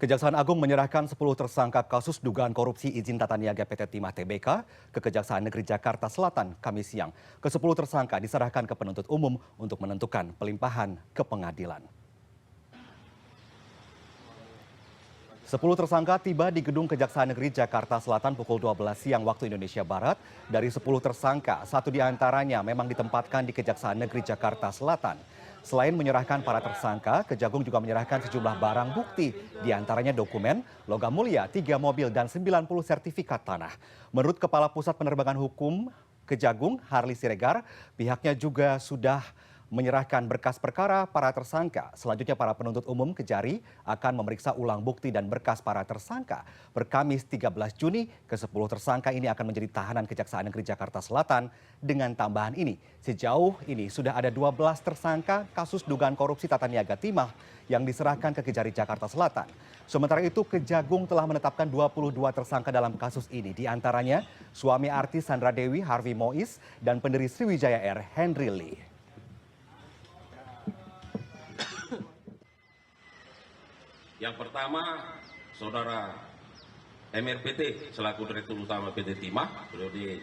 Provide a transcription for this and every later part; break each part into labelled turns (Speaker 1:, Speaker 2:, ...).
Speaker 1: Kejaksaan Agung menyerahkan 10 tersangka kasus dugaan korupsi izin tata niaga PT Timah Tbk ke Kejaksaan Negeri Jakarta Selatan Kamis siang. Ke-10 tersangka diserahkan ke penuntut umum untuk menentukan pelimpahan ke pengadilan. 10 tersangka tiba di gedung Kejaksaan Negeri Jakarta Selatan pukul 12 siang waktu Indonesia Barat. Dari 10 tersangka, 1 diantaranya memang ditempatkan di Kejaksaan Negeri Jakarta Selatan. Selain menyerahkan para tersangka, Kejagung juga menyerahkan sejumlah barang bukti, diantaranya dokumen, logam mulia, 3 mobil, dan 90 sertifikat tanah. Menurut Kepala Pusat Penerbangan Hukum Kejagung, Harli Siregar, pihaknya juga sudah menyerahkan berkas perkara para tersangka. Selanjutnya para penuntut umum Kejari akan memeriksa ulang bukti dan berkas para tersangka. Per Kamis 13 Juni, ke-10 tersangka ini akan menjadi tahanan Kejaksaan Negeri Jakarta Selatan. Dengan tambahan ini, sejauh ini sudah ada 12 tersangka kasus dugaan korupsi tata niaga timah yang diserahkan ke Kejari Jakarta Selatan. Sementara itu, Kejagung telah menetapkan 22 tersangka dalam kasus ini. Di antaranya suami artis Sandra Dewi, Harvey Mois, dan pendiri Sriwijaya Air, Henry Lee.
Speaker 2: Yang pertama, Saudara MRPT selaku Direktur Utama PT Timah periode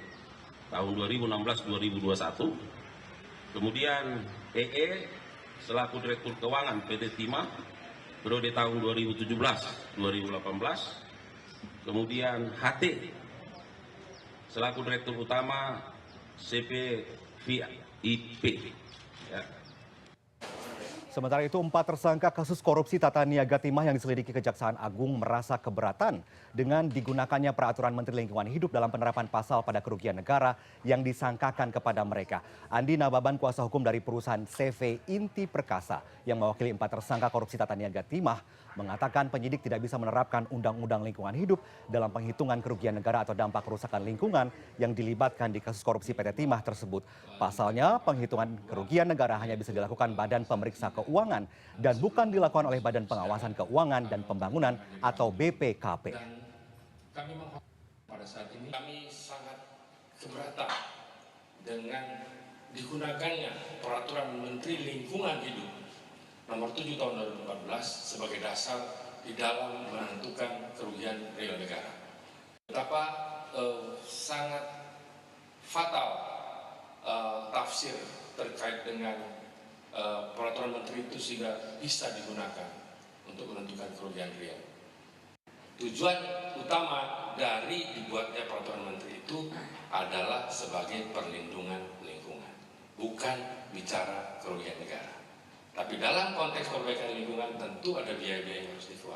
Speaker 2: tahun 2016-2021. Kemudian EE selaku Direktur Keuangan PT Timah periode tahun 2017-2018. Kemudian HT selaku Direktur Utama CP VIP. Ya.
Speaker 1: Sementara itu, 4 tersangka kasus korupsi tata niaga timah yang diselidiki Kejaksaan Agung merasa keberatan dengan digunakannya peraturan Menteri Lingkungan Hidup dalam penerapan pasal pada kerugian negara yang disangkakan kepada mereka. Andi Nababan, kuasa hukum dari perusahaan CV Inti Perkasa yang mewakili 4 tersangka korupsi tata niaga timah, mengatakan penyidik tidak bisa menerapkan Undang-Undang Lingkungan Hidup dalam penghitungan kerugian negara atau dampak kerusakan lingkungan yang dilibatkan di kasus korupsi PT Timah tersebut. Pasalnya, penghitungan kerugian negara hanya bisa dilakukan Badan Pemeriksa Keuangan dan bukan dilakukan oleh Badan Pengawasan Keuangan dan Pembangunan atau BPKP.
Speaker 3: Kami pada saat ini kami sangat keberatan dengan digunakannya peraturan Menteri Lingkungan Hidup nomor 7 tahun 2014 sebagai dasar di dalam menentukan kerugian real negara. Betapa sangat fatal tafsir terkait dengan peraturan menteri itu sehingga bisa digunakan untuk menentukan kerugian real. Tujuan utama dari dibuatnya peraturan menteri itu adalah sebagai perlindungan lingkungan, bukan bicara kerugian negara. Tapi dalam konteks perbaikan lingkungan tentu ada biaya-biaya yang harus dikeluarkan.